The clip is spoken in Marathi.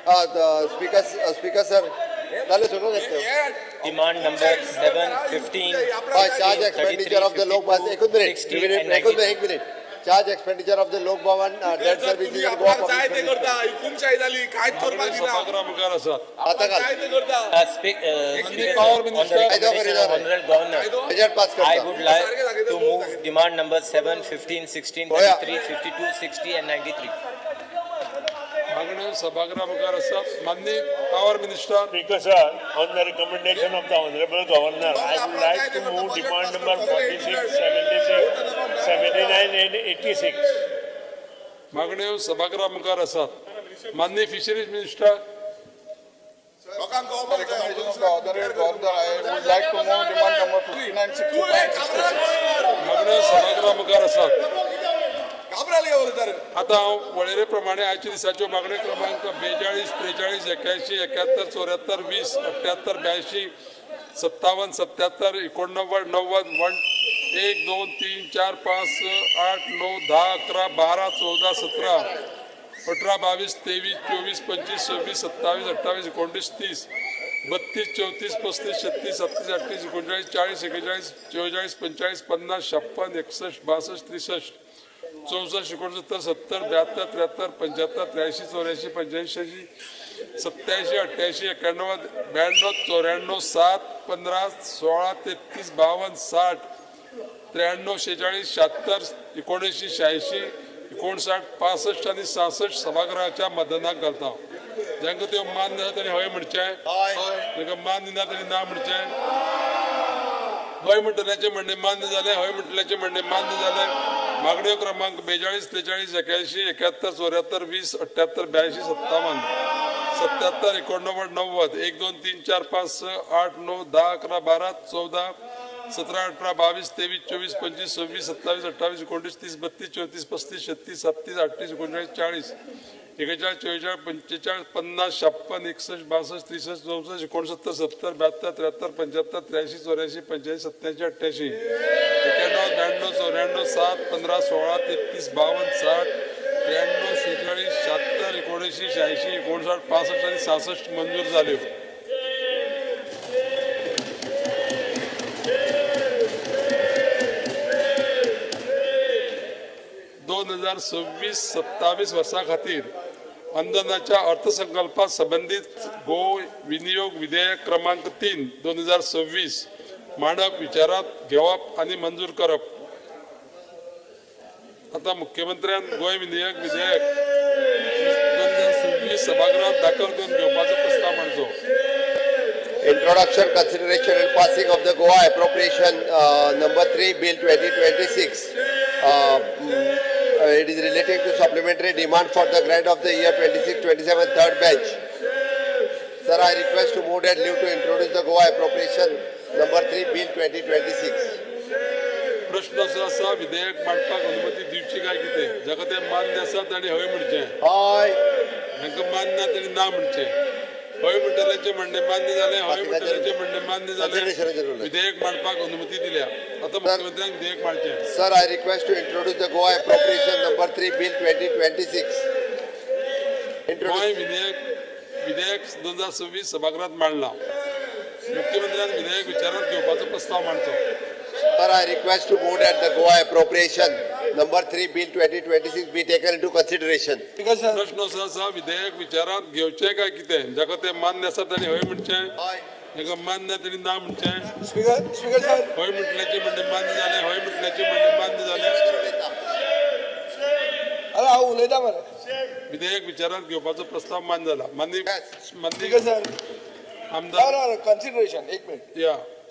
Speaker sir, dale suno देखते हो. Demand number 7, 15, Charge expenditure of the Lok Bhavan. एक minute. Charge expenditure of the Lok Bhavan debt services and Goa काय ते public करता हुकुमशाही झाली काय थोरपा दिला सभागृहामुखार आसात. आता का काय ते करता Speaker, Power on the Minister. recommendation of Honorable Governor, budget pass I करता. would like to move demand number 7, 15, 16, 33, 52, 60 and 93. मागण्यो सभागृहामुखार आसात. माननीय power minister. Speaker sir, on the recommendation of the Honorable Governor, I would like to move demand number 46, 76, 79 and 86. मागण्यो सभागृहामुखार आसात. माननीय फिशरीज मिनिस्टर. लोकांक recommendation of the Honorable Governor, I would like to move demand number 59, 65, 66. मागण्यो सभागृहामुखार आसात. घाबराली बोलतात आता हांव वळेरे प्रमाणे आयच्या दिसाच्यो मागण्यो क्रमांक 42, 43, 81, 71, 74, 20, 78, 82, 57, 77, 89, 90, 1, 2, 3, 4, 5, 6, 8, 9, 10, 11, 12, 14, 17, 18, 22, 23, 24, 25, 26, 27, 28, 29, 30, 32, 34, 35, 36, 37, 38, 39, 40, 41, 44, 45, 50, 56, 61, 62, 63, 64, 69, 70, 72, 73, 75, 83, 84, 85, 87, 88, 91, 92, 94, 7, 15, 16, 33, 52, 60, 93, 46, 76, 79, 86, 59, 65 आणि 66 सभागृहाच्या मतदानाक घालता. जांकां त्यो मान्य आसा तांणी हय म्हणचें, जांकां मान्य ना तांणी ना म्हणचें. हय म्हणटल्याचें म्हणणें मान्य जालें, हय म्हणटल्याचें म्हणणें मान्य जालें. मागण्यो क्रमांक 42, 43, 81, 71, 74, 20, 78, 82, 57, 77, 89, 90, 1, 2, 3, 4, 5, 6, 8, 9, 10, 11, 12, 14, 17, 18, 22, 23, 24, 25, 26, 27, 28, 29, 30, 32, 34, 35, 36, 37, 38, 39, 40, 41, 44, 45, 50, 56, 61, 62, 63, 64, 69, 70, 72, 73, 75, 83, 84, 85, 87, 88, 91, 92, 94, 7, 15, 16, 33, 52, 60, 93, 46, 76, 79, 86, 59, 65 आणि 66 मंजूर झाले. दोन 2026-27 वर्सा खातीर अनुदानाच्या अर्थसंकल्पात संबंधित गो विनियोग विधेयक क्रमांक 3, 2026 मांडप, विचारात घेवप आणि मंजूर करप. आता मुख्यमंत्र्यान गोय विनियोग विधेयक 2026 सभागृहात दाखल करून घेवपाचो प्रस्ताव मांडचो. Introduction, consideration and passing of the Goa appropriation number 3 bill 2026. It is relating to supplementary demand for the grant of the year 26-27 third batch. Sir, I request to move that leave to introduce the Goa appropriation number 3 bill 2026. प्रश्न असो आसा, विधेयक मांडपाक अनुमती दिवची काय कितें? जाका ते मान्य आसा ताणी हय म्हणचें, Aye. जांकां मान्य ना ताणी ना म्हणचें. हय म्हणटल्याचें म्हणणें मान्य जालें, हय म्हणटल्याचें म्हणणें मान्य जालें. विधेयक मांडपाक अनुमती दिल्या. आता मुख्यमंत्र्यान विधेयक मांडचें. Sir, I request to introduce the Goa appropriation number 3 bill 2026. Goa विधेयक 2026 सभागृहात मांडला. मुख्यमंत्र्यान विधेयक विचारात घेवपाचो प्रस्ताव मांडचो. Sir, I request to move that the Goa appropriation number 3 bill 2026 be taken into consideration. प्रश्न असो आसा, विधेयक विचारात घेवचें काय कितें? जाका ते मान्य आसा ताणी हय म्हणचें, Aye. जाका मान्य ना ताणी ना म्हणचें. Speaker sir. हय म्हटल्याचें म्हणणें मान्य जालें, हय म्हटल्याचें म्हणणें मान्य जालें. अरे हांव उलयता मरे. विधेयक विचारात घेवपाचो प्रस्ताव मान्य जाला. माननीय Speaker sir. आमदार No, consideration. 1 minute. या